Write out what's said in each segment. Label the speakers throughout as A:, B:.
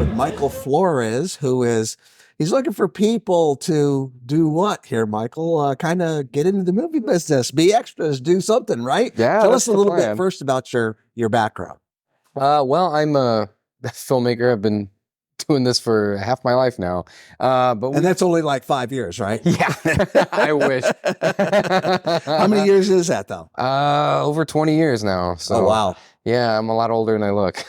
A: with Michael Flores, he's looking for people to do what here, Michael? Kind of get into the movie business, be extras, do something, right?
B: Yeah,
A: Tell
B: that's
A: us a
B: the
A: little
B: plan.
A: bit first about your background.
B: Well, I'm a filmmaker. I've been doing this for half my life now.
A: And that's only like 5 years, right?
B: Yeah, I wish.
A: How many years is that, though?
B: Over 20 years now. So,
A: Oh, wow.
B: Yeah, I'm a lot older than I look.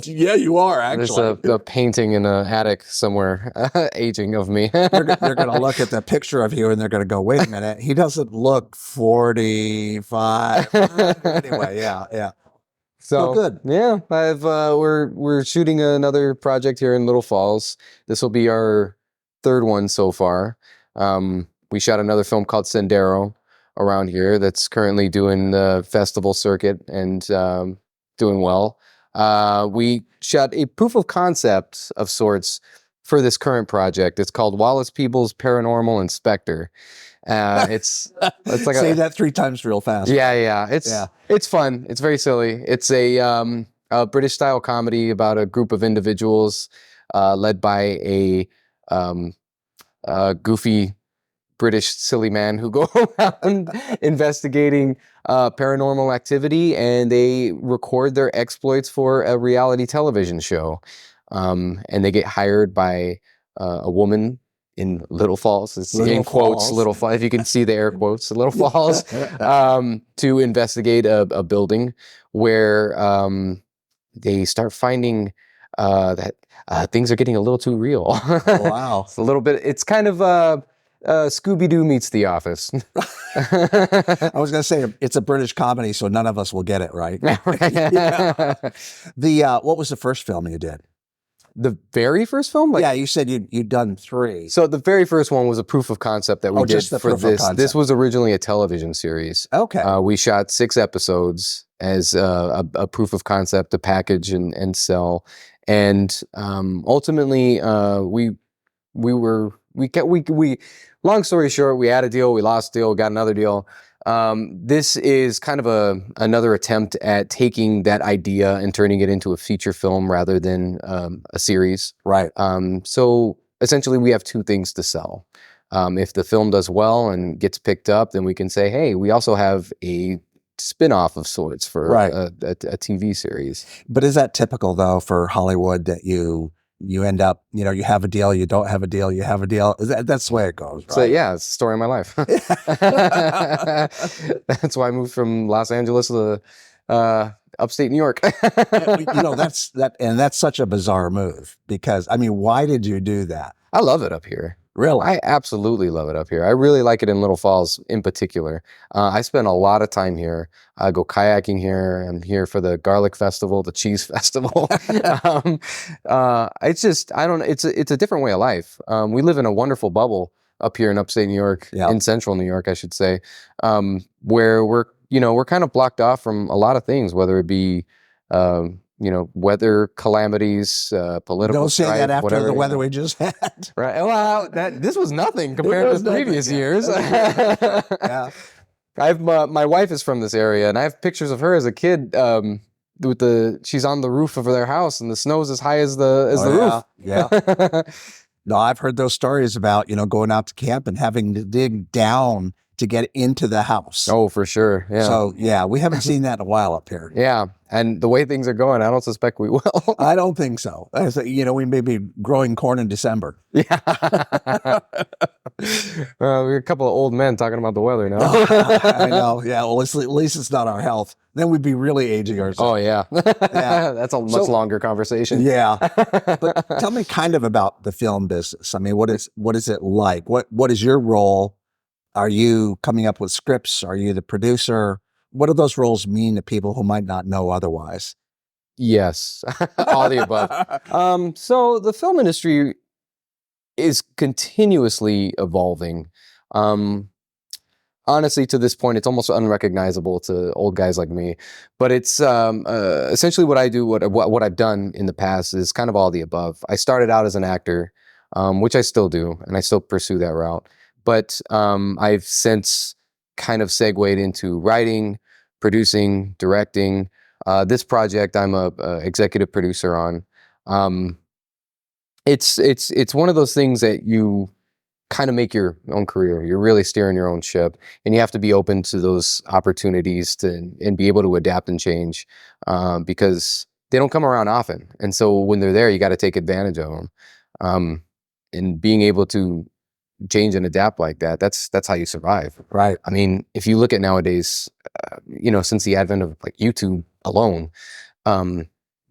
A: Yeah, you are,
B: There's
A: actually.
B: a painting in an attic somewhere, aging of me.
A: They're going to look at the picture of you and they're going to go, wait a minute, he doesn't look 45. Anyway, yeah.
B: So
A: good.
B: yeah, we're shooting another project here in Little Falls. This will be our third one so far. We shot another film called Sendero around here that's currently doing the festival circuit and doing well. We shot a proof of concept of sorts for this current project. It's called Wallace Peebles Paranormal Inspector. It's like
A: say that 3 times real fast.
B: Yeah. It's fun. It's very silly. It's a British style comedy about a group of individuals led by a goofy British silly man who go around investigating paranormal activity, and they record their exploits for a reality television show. And they get hired by a woman in Little Falls. It's in quotes, Little Falls. If you can see the air quotes, Little Falls, to investigate a building where they start finding that things are getting a little too real.
A: Wow.
B: It's a little bit. It's kind of Scooby-Doo meets The Office.
A: I was going to say it's a British comedy, so none of us will get it right. Yeah. What was the first film you did?
B: The very first film?
A: Yeah, you said you'd done 3.
B: So the very first one was a proof of concept that we did for this. This was originally a television series.
A: Okay.
B: We shot 6 episodes as a proof of concept to package and sell. And ultimately, long story short, we had a deal, we lost a deal, got another deal. This is kind of another attempt at taking that idea and turning it into a feature film rather than a series.
A: Right.
B: So essentially we have 2 things to sell. If the film does well and gets picked up, then we can say, hey, we also have a spin-off of sorts for a TV series.
A: But is that typical, though, for Hollywood, that you end up, you have a deal, you don't have a deal, you have a deal? That's the way it goes, right?
B: So yeah, it's the story of my life. That's why I moved from Los Angeles to upstate New York.
A: That's such a bizarre move, because, why did you do that?
B: I love it up here.
A: Really?
B: I absolutely love it up here. I really like it in Little Falls in particular. I spend a lot of time here. I go kayaking here. I'm here for the garlic festival, the cheese festival. It's just, it's a different way of life. We live in a wonderful bubble up here in upstate New York, in central New York, I should say, where we're kind of blocked off from a lot of things, whether it be, weather calamities, political
A: Don't say
B: strife,
A: that after
B: whatever,
A: the weather we just had.
B: Right. Well, this was nothing compared to the previous years.
A: Yeah.
B: My wife is from this area, and I have pictures of her as a kid. She's on the roof of their house, and the snow's as high as the roof.
A: Yeah. No, I've heard those stories about going out to camp and having to dig down to get into the house.
B: Oh, for sure. Yeah.
A: So yeah, we haven't seen that in a while up here.
B: Yeah, and the way things are going, I don't suspect we will.
A: I don't think so. We may be growing corn in December.
B: Yeah. We're a couple of old men talking about the weather now.
A: I know. Yeah. Well, at least it's not our health. Then we'd be really aging ourselves.
B: Oh yeah.
A: Yeah.
B: That's a much longer conversation.
A: Yeah. But tell me kind of about the film business. What is it like? What is your role? Are you coming up with scripts? Are you the producer? What do those roles mean to people who might not know otherwise?
B: Yes, all the above. So the film industry is continuously evolving. Honestly, to this point, it's almost unrecognizable to old guys like me. But it's essentially what I do, what I've done in the past is kind of all the above. I started out as an actor, which I still do, and I still pursue that route. But I've since kind of segued into writing, producing, directing. This project I'm a executive producer on. it's one of those things that you kind of make your own career. You're really steering your own ship, and you have to be open to those opportunities and be able to adapt and change, because they don't come around often. And so when they're there, you got to take advantage of them. And being able to change and adapt like that, that's how you survive.
A: Right.
B: I mean, if you look at nowadays, since the advent of like YouTube alone,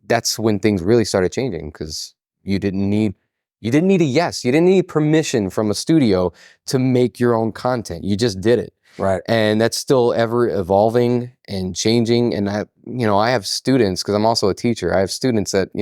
B: that's when things really started changing, because you didn't need you didn't need you didn't need permission from a studio to make your own content. You just did it.
A: Right.
B: And that's still ever evolving and changing. And I have students, because I'm also a teacher. I have students that,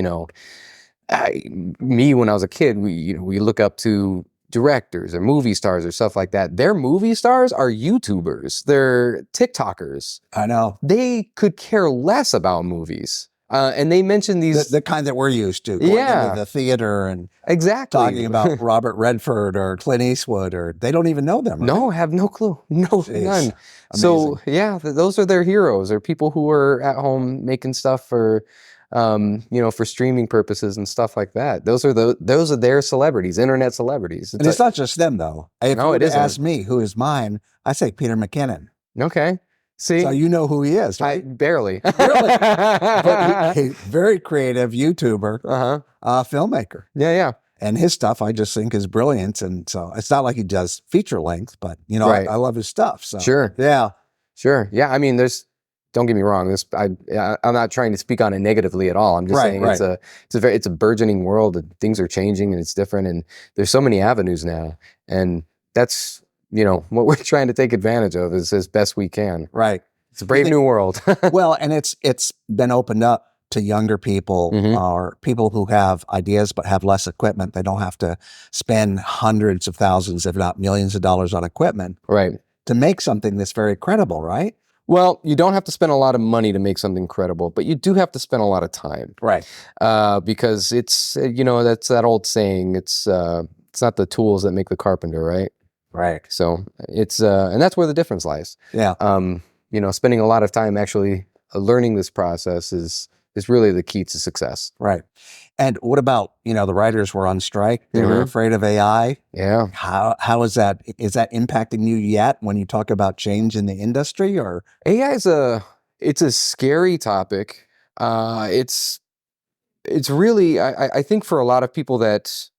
B: me when I was a kid, we look up to directors or movie stars or stuff like that. Their movie stars are YouTubers. They're TikTokers.
A: I know.
B: They could care less about movies. And they mentioned these
A: The kind that we're used to, going into the theater and
B: exactly
A: talking about Robert Redford or Clint Eastwood, or they don't even know them. Right?
B: No, have no clue. No,
A: Jeez.
B: none.
A: Amazing.
B: So yeah, those are their heroes. They're people who are at home making stuff for, for streaming purposes and stuff like that. Those are their celebrities, internet celebrities.
A: And it's not just them though. If
B: No, it
A: you
B: isn't.
A: ask me who is mine, I say Peter McKinnon.
B: Okay. See,
A: So you know who he is, right?
B: barely.
A: Really? But he's very creative YouTuber, filmmaker.
B: Yeah.
A: And his stuff I just think is brilliant. And so it's not like he does feature length, but
B: Right.
A: I love his stuff. So
B: Sure.
A: yeah.
B: Sure. Yeah. I mean, don't get me wrong. I'm not trying to speak on it negatively at all. I'm just saying it's a burgeoning world, and things are changing and it's different, and there's so many avenues now, and that's what we're trying to take advantage of as best we can.
A: Right.
B: It's a brave new world.
A: Well, and it's been opened up to younger people or people who have ideas but have less equipment. They don't have to spend hundreds of thousands, if not millions of dollars on equipment,
B: Right.
A: to make something that's very credible, right?
B: Well, you don't have to spend a lot of money to make something credible, but you do have to spend a lot of time.
A: Right.
B: Because it's, that's that old saying, it's not the tools that make the carpenter, right?
A: Right.
B: So it's, and that's where the difference lies.
A: Yeah.
B: Spending a lot of time actually learning this process is really the key to success.
A: Right. And what about, the writers were on strike. They were afraid of AI.
B: Yeah.
A: How is that impacting you yet when you talk about change in the industry? Or
B: AI it's a scary topic. It's really, I think for a lot of people that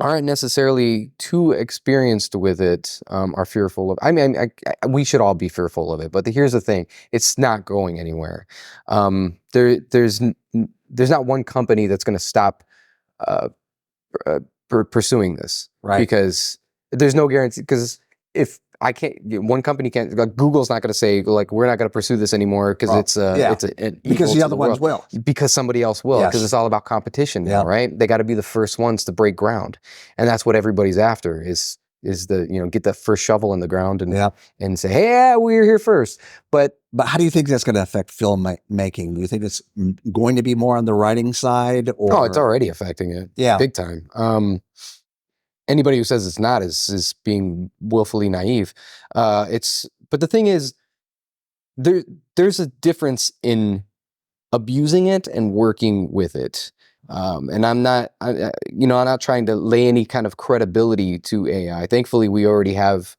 B: aren't necessarily too experienced with it, are fearful of. I mean, we should all be fearful of it. But here's the thing: it's not going anywhere. There's not one company that's going to stop pursuing this,
A: Right.
B: Because there's no guarantee. Because if I can't, one company can't. Like Google's not going to say like we're not going to pursue this anymore because
A: because the other ones will.
B: Because somebody else will, because it's all about competition now, right? They got to be the first ones to break ground, and that's what everybody's after is the get the first shovel in the ground and say, hey, yeah, we're here first. But
A: how do you think that's going to affect filmmaking? Do you think it's going to be more on the writing side? Or
B: it's already affecting it, big time. Anybody who says it's not is being willfully naive. But the thing is, there's a difference in abusing it and working with it. And I'm not trying to lay any kind of credibility to AI. Thankfully, we already have,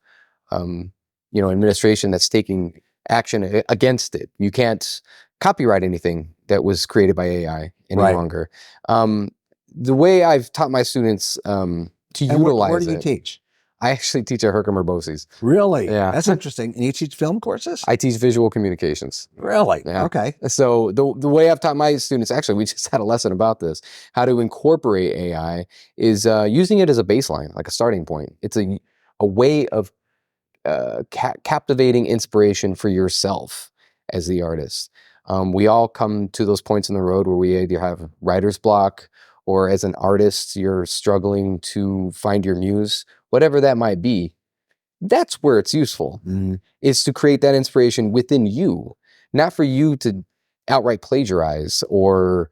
B: administration that's taking action against it. You can't copyright anything that was created by AI any longer. The way I've taught my students to utilize it.
A: Where do you teach?
B: I actually teach at Herkimer Bosse's.
A: Really?
B: Yeah.
A: That's interesting. And you teach film courses?
B: I teach visual communications.
A: Really?
B: Yeah.
A: Okay.
B: So the way I've taught my students, actually, we just had a lesson about this, how to incorporate AI is using it as a baseline, like a starting point. It's a way of captivating inspiration for yourself as the artist. We all come to those points in the road where we either have writer's block, or as an artist, you're struggling to find your muse, whatever that might be. That's where it's useful, is to create that inspiration within you, not for you to outright plagiarize or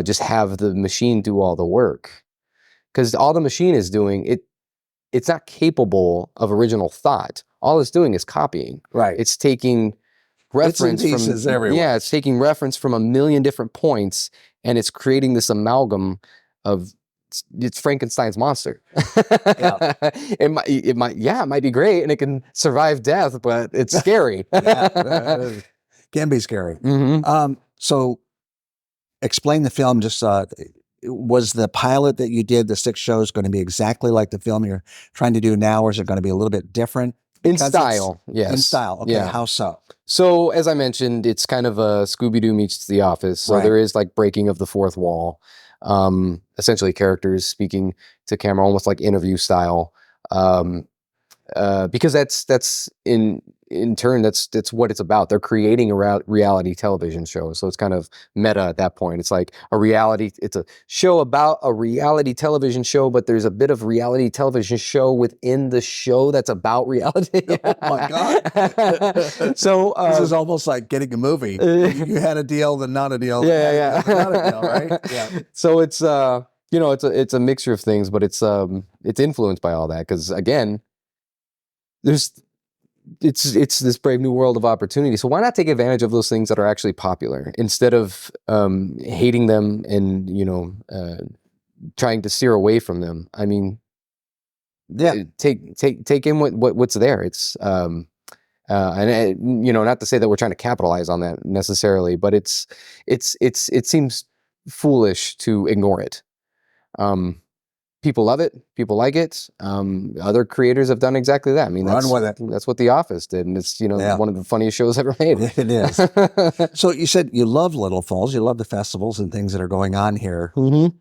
B: just have the machine do all the work. Because all the machine is doing, it's not capable of original thought. All it's doing is copying.
A: Right.
B: It's taking reference from
A: everywhere.
B: Yeah, it's taking reference from a million different points, and it's creating this amalgam of it's Frankenstein's monster.
A: Yeah.
B: It might be great and it can survive death, but it's scary.
A: Can be scary.
B: Mhm.
A: So explain the film. Just was the pilot that you did, the 6 shows, going to be exactly like the film you're trying to do now, or is it going to be a little bit different?
B: In
A: Because
B: style, yes.
A: in style. Okay,
B: Yeah.
A: how so?
B: So as I mentioned, it's kind of a Scooby-Doo meets The Office. So
A: Right.
B: there is like breaking of the fourth wall. Essentially characters speaking to camera, almost like interview style. Because that's in turn that's what it's about. They're creating a reality television show, so it's kind of meta at that point. It's like it's a show about a reality television show, but there's a bit of reality television show within the show that's about reality.
A: Oh my God!
B: So
A: this is almost like getting a movie. You had a deal, then not a deal.
B: Yeah.
A: Not a deal, right? Yeah.
B: So it's it's a mixture of things, but it's influenced by all that because again, it's this brave new world of opportunity. So why not take advantage of those things that are actually popular instead of hating them and trying to steer away from them? I mean,
A: Yeah.
B: take in what's there. It's not to say that we're trying to capitalize on that necessarily, but it seems foolish to ignore it. People love it. People like it. Other creators have done exactly that. I mean,
A: Run with it.
B: That's what The Office did, and it's
A: Yeah.
B: one of the funniest shows ever made.
A: It is. So you said you love Little Falls, you love the festivals and things that are going on here,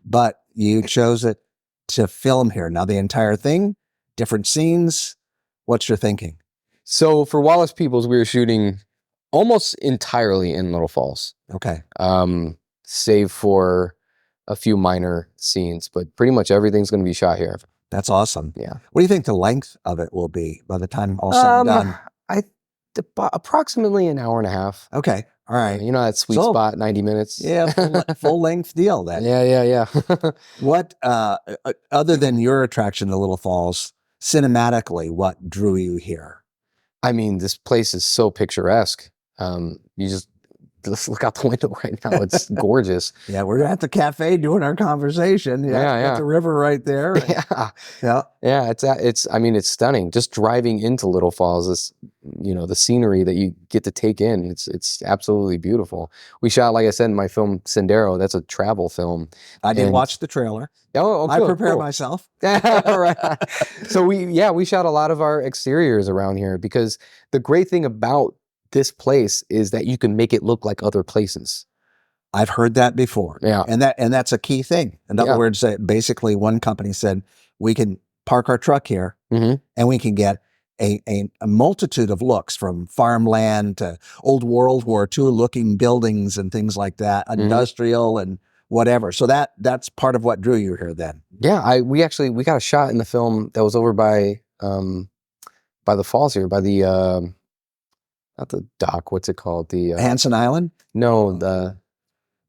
A: but you chose it to film here. Now the entire thing, different scenes. What's your thinking?
B: So for Wallace Peoples, we were shooting almost entirely in Little Falls,
A: Okay.
B: save for a few minor scenes, but pretty much everything's going to be shot here.
A: That's awesome.
B: Yeah.
A: What do you think the length of it will be by the time all said and done?
B: Approximately an hour and a half.
A: Okay. All right.
B: You know that sweet spot, 90 minutes.
A: Yeah. Full length deal then.
B: Yeah.
A: What, other than your attraction to Little Falls, cinematically, what drew you here?
B: I mean, this place is so picturesque. You just look out the window right now. It's gorgeous.
A: Yeah, we're at the cafe doing our conversation.
B: Yeah.
A: Got the river right there.
B: Yeah. It's stunning. Just driving into Little Falls, the scenery that you get to take in. It's absolutely beautiful. We shot, like I said, in my film Sendero. That's a travel film.
A: I did watch the trailer.
B: Oh,
A: I
B: cool,
A: prepared
B: cool.
A: myself.
B: All right. So we shot a lot of our exteriors around here because the great thing about this place is that you can make it look like other places.
A: I've heard that before.
B: Yeah.
A: And that's a key thing. In other words, basically one company said, we can park our truck here and we can get a multitude of looks from farmland to old World War II looking buildings and things like that, industrial and whatever. So that's part of what drew you here then.
B: Yeah. We got a shot in the film that was over by the falls here, by the, not the dock. What's it called? The
A: Hansen Island?
B: No, the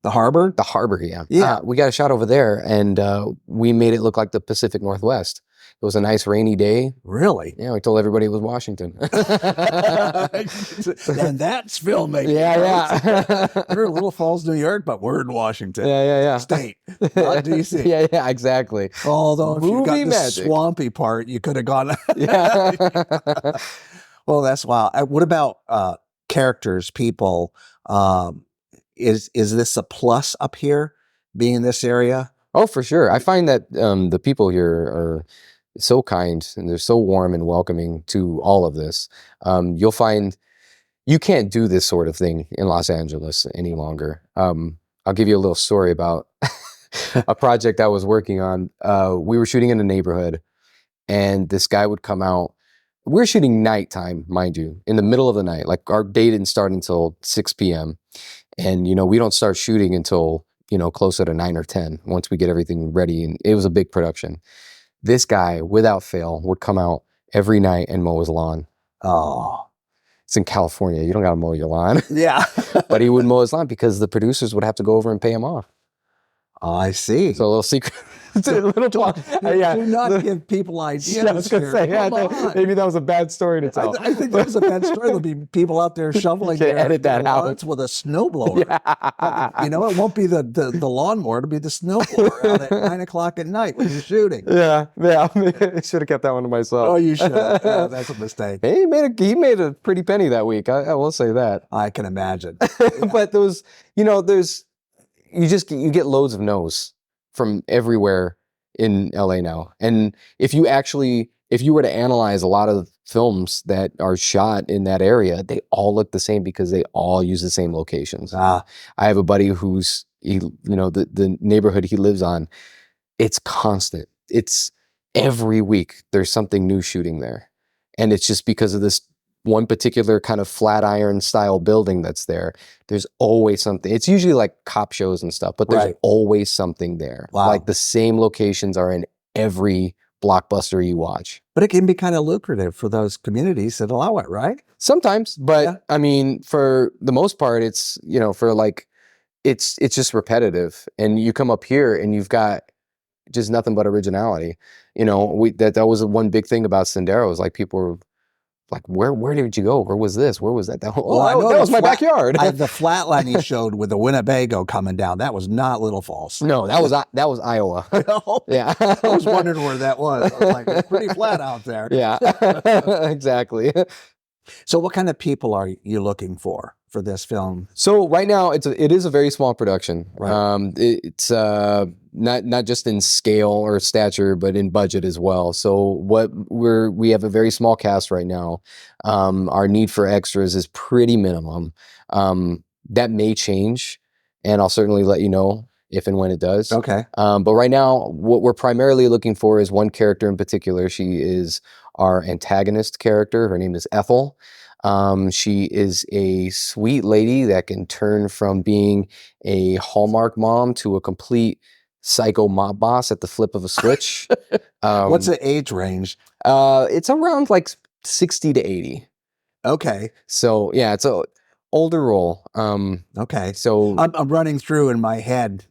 A: harbor.
B: The harbor, yeah.
A: Yeah.
B: We got a shot over there, and we made it look like the Pacific Northwest. It was a nice rainy day.
A: Really?
B: Yeah, we told everybody it was Washington.
A: And that's filmmaking.
B: Yeah.
A: We're in Little Falls, New York, but we're in Washington.
B: Yeah.
A: State, not DC.
B: Yeah, exactly.
A: Although if you got the
B: magic.
A: Swampy part, you could have gone.
B: Yeah.
A: Well, that's wild. What about characters, people? Is this a plus up here, being in this area?
B: Oh, for sure. I find that the people here are so kind and they're so warm and welcoming to all of this. You'll find you can't do this sort of thing in Los Angeles any longer. I'll give you a little story about a project I was working on. We were shooting in a neighborhood, and this guy would come out. We're shooting nighttime, mind you, in the middle of the night. Like our day didn't start until 6 p.m. And, we don't start shooting until, closer to 9 or 10 once we get everything ready. And it was a big production. This guy, without fail, would come out every night and mow his lawn.
A: Oh,
B: it's in California. You don't got to mow your lawn.
A: Yeah.
B: But he would mow his lawn because the producers would have to go over and pay him off.
A: I see.
B: So a little secret. A little
A: Do not give people ideas.
B: Yeah, I was going to say, maybe that was a bad story to tell.
A: I think that was a bad story. There'll be people out there shoveling their
B: edit that
A: lawns with a snowblower.
B: Yeah.
A: You know, it won't be the lawnmower. It'll be the snowblower out at 9 o'clock at night when you're shooting.
B: Yeah. I should have kept that one to myself.
A: Oh, you should. Yeah, that's a mistake.
B: Hey, he made a pretty penny that week. I will say that.
A: I can imagine.
B: But those, you get loads of no's from everywhere in LA now. And if you were to analyze a lot of films that are shot in that area, they all look the same because they all use the same locations. I have a buddy the neighborhood he lives on, it's constant. It's every week there's something new shooting there. And it's just because of this one particular kind of Flatiron style building that's there. There's always something. It's usually like cop shows and stuff, but there's always something there.
A: Wow.
B: Like the same locations are in every blockbuster you watch.
A: But it can be kind of lucrative for those communities that allow it, right?
B: Sometimes, but I mean, for the most part, it's, it's just repetitive. And you come up here and you've got just nothing but originality. That was one big thing about Sendero, is like people were like, where did you go? Where was this? Where was that? That was my backyard.
A: The flat line he showed with the Winnebago coming down, that was not Little Falls.
B: No, that was Iowa. Yeah.
A: I was wondering where that was. I was like, it's pretty flat out there.
B: Yeah, exactly.
A: So what kind of people are you looking for this film?
B: So right now it is a very small production.
A: Right.
B: It's not just in scale or stature, but in budget as well. So we have a very small cast right now. Our need for extras is pretty minimum. That may change, and I'll certainly let you know if and when it does.
A: Okay.
B: But right now, what we're primarily looking for is one character in particular. She is our antagonist character. Her name is Ethel. She is a sweet lady that can turn from being a Hallmark mom to a complete psycho mob boss at the flip of a switch.
A: What's the age range?
B: It's around like 60 to 80.
A: Okay.
B: So yeah, it's a older role.
A: Okay.
B: So
A: I'm running through in my head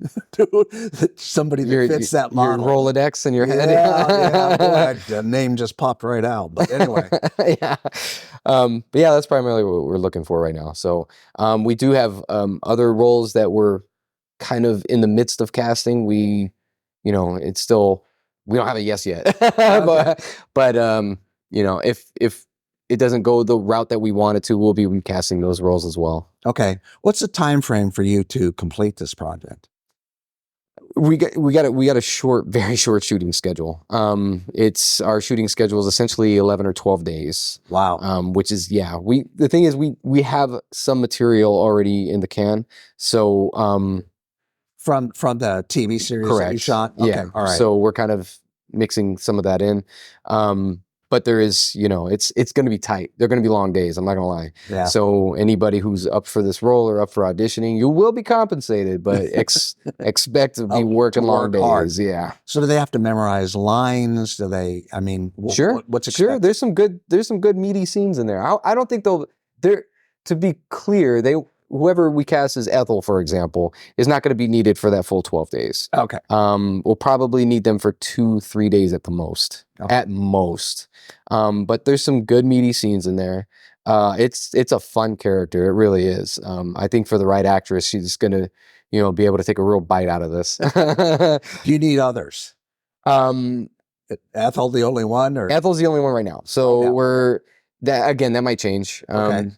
A: somebody that fits that model.
B: Your Rolodex in your head.
A: Yeah, boy, the name just popped right out. But anyway.
B: Yeah. But yeah, that's primarily what we're looking for right now. So we do have other roles that we're kind of in the midst of casting. We don't have a yes yet.
A: Okay.
B: but if it doesn't go the route that we want it to, we'll be casting those roles as well.
A: Okay. What's the time frame for you to complete this project?
B: We got a very short shooting schedule. Our shooting schedule is essentially 11 or 12 days.
A: Wow.
B: Which is, the thing is we have some material already in the can. So,
A: from the TV series that you shot? Okay.
B: Yeah.
A: All right.
B: So we're kind of mixing some of that in. But there is, it's going to be tight. They're going to be long days. I'm not going to lie.
A: Yeah.
B: So anybody who's up for this role or up for auditioning, you will be compensated, but expect to be working long days.
A: Hard.
B: Yeah.
A: So do they have to memorize lines? Sure. What's expected?
B: Sure. There's some good meaty scenes in there. I don't think to be clear, whoever we cast as Ethel, for example, is not going to be needed for that full 12 days.
A: Okay.
B: We'll probably need them for 2-3 days at the most. Okay. At most. But there's some good meaty scenes in there. It's a fun character. It really is. I think for the right actress, she's going to, be able to take a real bite out of this.
A: Do you need others? Ethel the only one, or
B: Ethel's the only one right now. So that might change.
A: Okay.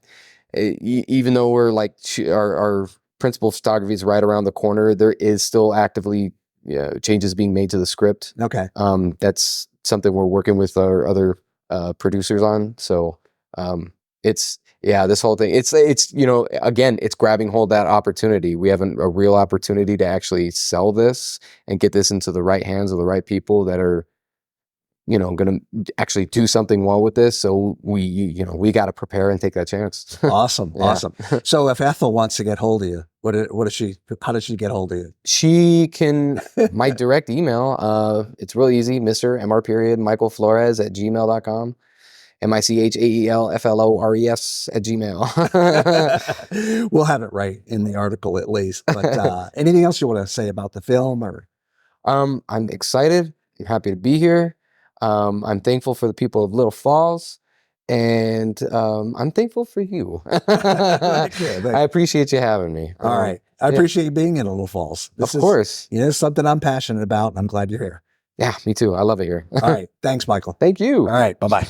B: Even though we're like our principal photography is right around the corner, there is still actively changes being made to the script.
A: Okay.
B: That's something we're working with our other producers on. So this whole thing, it's again, it's grabbing hold of that opportunity. We have a real opportunity to actually sell this and get this into the right hands of the right people that are going to actually do something well with this. So we got to prepare and take that chance.
A: Awesome. Yeah. Awesome. So if Ethel wants to get hold of you, how does she get hold of you?
B: She can, my direct email, it's real easy, Mr. Mr. Michael Flores @gmail.com. MICHAELFLORES@gmail.
A: We'll have it right in the article at least. But anything else you want to say about the film or?
B: I'm excited. I'm happy to be here. I'm thankful for the people of Little Falls, and I'm thankful for you.
A: Thank you.
B: I appreciate you having me.
A: All right. I appreciate you being in Little Falls.
B: Of course.
A: It's something I'm passionate about. I'm glad you're here.
B: Yeah, me too. I love it here.
A: All right. Thanks, Michael.
B: Thank you.
A: All right. Bye-bye.